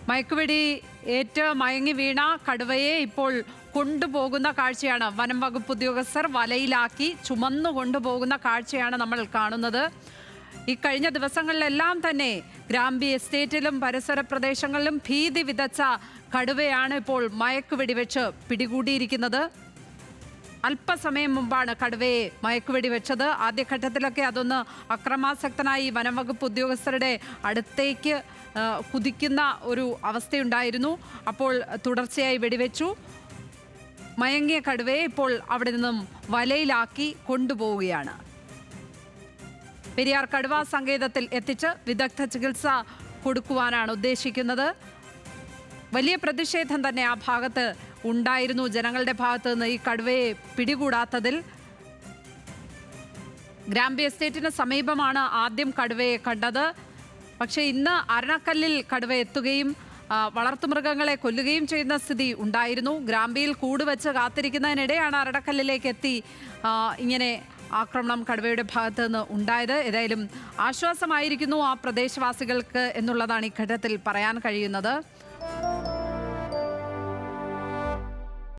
മയക്കുവെടി ഏറ്റ് മയങ്ങി വീണ കടുവയെ ഇപ്പോൾ കൊണ്ടുപോകുന്ന കാഴ്ചയാണ്. വനം വകുപ്പ് ഉദ്യോഗസ്ഥർ വലയിലാക്കി ചുമന്നു കൊണ്ടുപോകുന്ന കാഴ്ചയാണ് നമ്മൾ കാണുന്നത്. ഈ കഴിഞ്ഞ ദിവസങ്ങളിലെല്ലാം തന്നെ ഗ്രാമ്പി എസ്റ്റേറ്റിലും പരിസര പ്രദേശങ്ങളിലും ഭീതി വിതച്ച കടുവയാണ് ഇപ്പോൾ മയക്കുവെടി വെച്ച് പിടികൂടിയിരിക്കുന്നത്. അല്പസമയം മുമ്പാണ് കടുവയെ മയക്കുവെടി വെച്ചത്. ആദ്യഘട്ടത്തിലൊക്കെ അതൊന്ന് അക്രമാസക്തനായി വനം വകുപ്പ് ഉദ്യോഗസ്ഥരുടെ അടുത്തേക്ക് കുതിക്കുന്ന ഒരു അവസ്ഥയുണ്ടായിരുന്നു. അപ്പോൾ തുടർച്ചയായി വെടിവെച്ചു. മയങ്ങിയ കടുവയെ ഇപ്പോൾ അവിടെ നിന്നും വലയിലാക്കി കൊണ്ടുപോവുകയാണ്. പെരിയാർ കടുവാ സങ്കേതത്തിൽ എത്തിച്ച് വിദഗ്ധ ചികിത്സ കൊടുക്കുവാനാണ് ഉദ്ദേശിക്കുന്നത്. വലിയ പ്രതിഷേധം തന്നെ ആ ഭാഗത്ത് ഉണ്ടായിരുന്നു ജനങ്ങളുടെ ഭാഗത്ത് നിന്ന് ഈ കടുവയെ പിടികൂടാത്തതിൽ. ഗ്രാമ്പി എസ്റ്റേറ്റിന് സമീപമാണ് ആദ്യം കടുവയെ കണ്ടത്. പക്ഷേ ഇന്ന് അരണക്കല്ലിൽ കടുവ എത്തുകയും വളർത്തുമൃഗങ്ങളെ കൊല്ലുകയും ചെയ്യുന്ന സ്ഥിതി ഉണ്ടായിരുന്നു. ഗ്രാമ്പിയിൽ കൂടുവെച്ച് കാത്തിരിക്കുന്നതിനിടെയാണ് അരണക്കല്ലിലേക്ക് എത്തി ഇങ്ങനെ ആക്രമണം കടുവയുടെ ഭാഗത്ത് നിന്ന് ഉണ്ടായത്. ഏതായാലും ആശ്വാസമായിരിക്കുന്നു ആ പ്രദേശവാസികൾക്ക് എന്നുള്ളതാണ് ഈ ഘട്ടത്തിൽ പറയാൻ കഴിയുന്നത്.